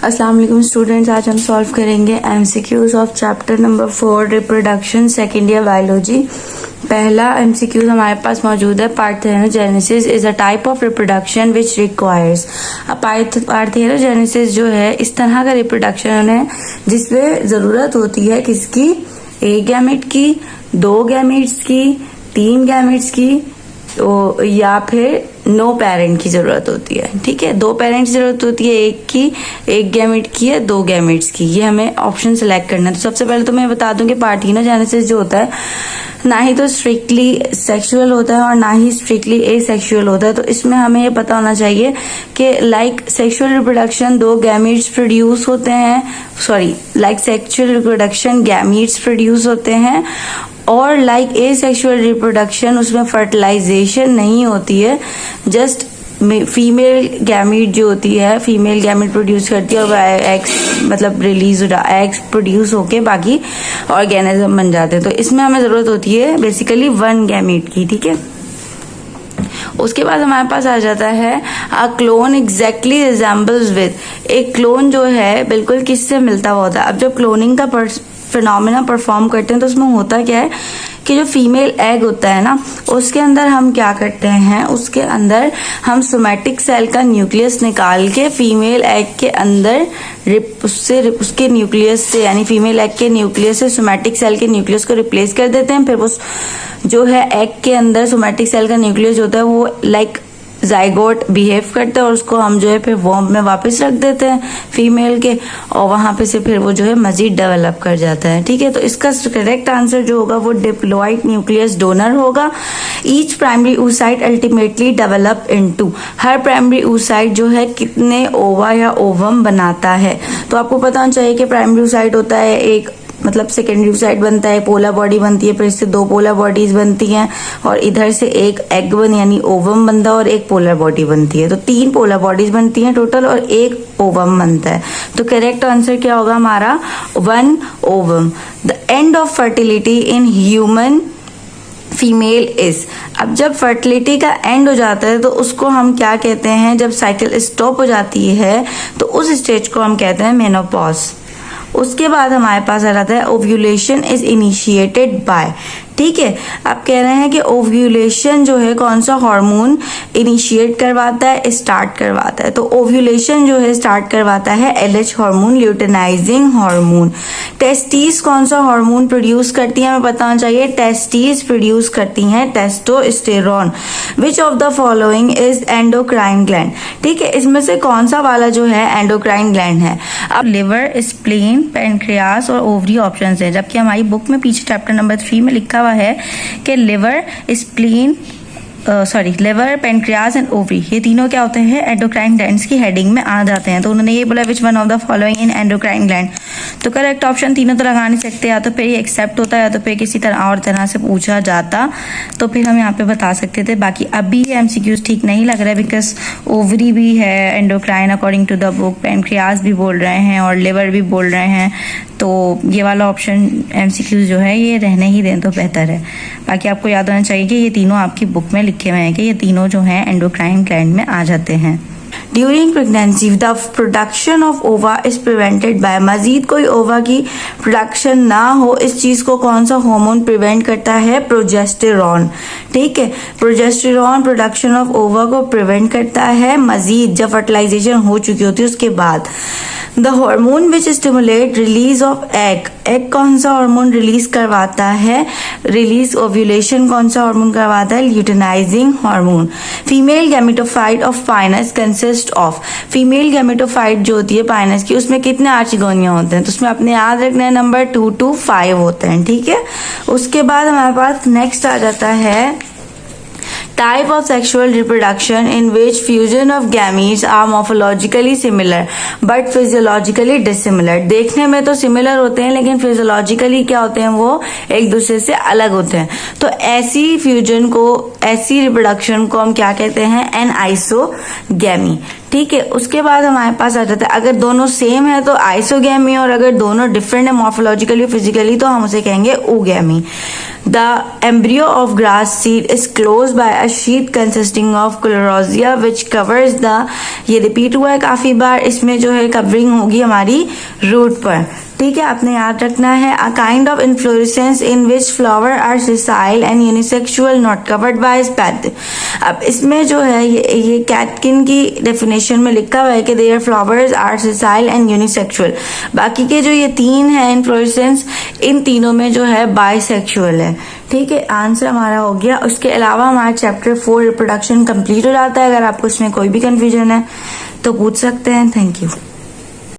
अस्सलाम वालेकुम स्टूडेंट्स, आज हम सॉल्व करेंगे MCQs of chapter number 4 reproduction second year biology. पहला एमसीक्यूज हमारे पास मौजूद है, parthenogenesis is a type of reproduction which requires. Parthenogenesis जो है इस तरह का रिप्रोडक्शन है जिसमें ज़रूरत होती है किसकी, एक गैमेट की, दो गैमेट्स की, तीन गैमेट्स की, तो या फिर नो पेरेंट की जरूरत होती है। ठीक है, दो पेरेंट की जरूरत होती है, एक की, एक गैमेट की है, दो गैमेट्स की। ये हमें ऑप्शन सेलेक्ट करना है। तो सबसे पहले तो मैं बता दूं कि पार्थेनोजेनेसिस जो होता है ना ही तो स्ट्रिक्टली सेक्सुअल होता है और ना ही स्ट्रिक्टली एसेक्सुअल होता है। तो इसमें हमें ये पता होना चाहिए कि लाइक सेक्सुअल रिप्रोडक्शन दो गैमेट्स प्रोड्यूस होते हैं, like sexual reproduction gametes produce होते हैं, और लाइक एसेक्सुअल रिप्रोडक्शन उसमें फर्टिलाइजेशन नहीं होती है, जस्ट फीमेल गैमेट जो होती है, फीमेल गैमेट प्रोड्यूस करती है और एग्स मतलब रिलीज एग्स प्रोड्यूस होके बाकी ऑर्गेनिज्म बन जाते हैं। तो इसमें हमें जरूरत होती है बेसिकली वन गैमेट की। ठीक है, उसके बाद हमारे पास आ जाता है अ क्लोन एग्जैक्टली रिजेंबल्स विद। एक क्लोन जो है बिल्कुल किससे मिलता हुआ होता है। अब जब क्लोनिंग का फिनोमेना परफॉर्म करते हैं तो उसमें होता क्या है कि जो फीमेल एग होता है ना, उसके अंदर हम क्या करते हैं, उसके अंदर हम सोमैटिक सेल का न्यूक्लियस निकाल के फीमेल एग के अंदर उसके न्यूक्लियस से, यानी फीमेल एग के न्यूक्लियस से सोमैटिक सेल के न्यूक्लियस को रिप्लेस कर देते हैं। फिर वो जो है एग के अंदर सोमैटिक सेल का न्यूक्लियस होता है वो लाइक जाइगोट बिहेव करता है और उसको हम जो है फिर वॉर्म में वापस रख देते हैं फीमेल के, और वहां पे से फिर वो जो है मजीद डेवलप कर जाता है। ठीक है, तो इसका करेक्ट आंसर जो होगा वो डिप्लॉइड न्यूक्लियस डोनर होगा। Each primary oocyte ultimately develop into, हर प्राइमरी oocyte जो है कितने ओवा या ओवम बनाता है। तो आपको पता होना चाहिए कि प्राइमरी oocyte होता है एक, मतलब सेकेंडरी oocyte बनता है, पोलर बॉडी बनती है, फिर इससे दो पोलर बॉडीज बनती हैं और इधर से एक एग यानी ओवम बनता है और एक पोलर बॉडी बनती है। तो तीन पोलर बॉडीज बनती हैं टोटल और एक ओवम बनता है। तो करेक्ट आंसर क्या होगा हमारा, one ovum. The end of fertility in human female is. अब जब फर्टिलिटी का एंड हो जाता है तो उसको हम क्या कहते हैं, जब साइकिल स्टॉप हो जाती है तो उस स्टेज को हम कहते हैं मेनोपॉज। उसके बाद हमारे पास आ जाता है ओव्यूलेशन इज इनिशिएटेड बाय। ठीक है, आप कह रहे हैं कि ओव्यूलेशन जो है कौन सा हार्मोन इनिशिएट करवाता है, स्टार्ट करवाता है। तो ओव्यूलेशन जो है स्टार्ट करवाता है LH hormone, luteinizing hormone. Testes कौन सा हार्मोन प्रोड्यूस करती है, हमें पता होना चाहिए। टेस्टीज प्रोड्यूस करती हैं testosterone. Which of the following is endocrine gland. ठीक है, इसमें से कौन सा वाला जो है एंडोक्राइन ग्लैंड है। अब लिवर, स्प्लीन, पेनक्रियास और ओवरी ऑप्शंस है, जबकि हमारी बुक में पीछे चैप्टर नंबर 3 में लिखा हुआ है कि liver, spleen, liver, pancreas and ovary, ये तीनों क्या होते हैं, एंडोक्राइन ग्लैंड्स की हेडिंग में आ जाते हैं। तो उन्होंने ये बोला which one of the following in endocrine gland. तो करेक्ट ऑप्शन तीनों तो लगा नहीं सकते, या तो फिर ये एक्सेप्ट होता है या तो फिर किसी तरह और तरह से पूछा जाता तो फिर हम यहाँ पे बता सकते थे। बाकी अभी ये एमसीक्यूज ठीक नहीं लग रहा है बिकॉज ओवरी भी है endocrine according to the book, pancreas भी बोल रहे हैं और लिवर भी बोल रहे हैं। तो ये वाला ऑप्शन एमसीक्यूज जो है ये रहने ही दें तो बेहतर है। बाकी आपको याद होना चाहिए कि ये तीनों आपकी बुक में लिखे हुए हैं कि ये तीनों जो हैं एंडोक्राइन ग्लैंड में आ जाते हैं। During pregnancy the production of ova is prevented by. मजीद कोई ओवा की प्रोडक्शन ना हो, इस चीज को कौन सा हार्मोन प्रिवेंट करता है, प्रोजेस्टेरॉन। ठीक है, प्रोजेस्टेरॉन प्रोडक्शन ऑफ ओवा को प्रिवेंट करता है मजीद जब फर्टिलाइजेशन हो चुकी होती है उसके बाद। The hormone which stimulate release of egg. Egg कौन सा हार्मोन रिलीज करवाता है, रिलीज ओव्यूलेशन कौन सा हार्मोन करवाता है, luteinising hormone. Female gametophyte of Pinus consist of. Female gametophyte जो होती है पाइनस की उसमें कितने आर्चिगोनिया होते हैं, तो उसमें अपने याद रखना है नंबर 2 to 5 होते हैं। ठीक है, उसके बाद हमारे पास नेक्स्ट आ जाता है type of sexual reproduction in which fusion of gametes are morphologically similar but physiologically dissimilar. देखने में तो सिमिलर होते हैं लेकिन फिजियोलॉजिकली क्या होते हैं, वो एक दूसरे से अलग होते हैं। तो ऐसी फ्यूजन को, ऐसी रिप्रोडक्शन को हम क्या कहते हैं, एन आइसोगैमी। ठीक है। उसके बाद हमारे पास आ जाता है अगर दोनों सेम है तो आइसोगैमी, और अगर दोनों डिफरेंट है मॉर्फोलॉजिकली फिजिकली तो हम उसे कहेंगे oogamy. The embryo of grass seed is close by a sheet consisting of coleorhiza which covers the, ये रिपीट हुआ है काफी बार, इसमें जो है कवरिंग होगी हमारी रूट पर, ठीक है, आपने याद रखना है। A kind of inflorescence in which flower are sessile and unisexual not covered by spathe. अब इसमें जो है ये कैटकिन की डेफिनेशन में लिखा हुआ है कि their flowers are sessile and unisexual, बाकी के जो ये तीन है इन्फ्लोरेसेंस, इन तीनों में जो है बाइसेक्सुअल है, ठीक है। आंसर हमारा हो गया। उसके अलावा हमारा चैप्टर 4 रिप्रोडक्शन कंप्लीट हो जाता है। अगर आपको इसमें कोई भी कंफ्यूजन है तो पूछ सकते हैं। Thank you.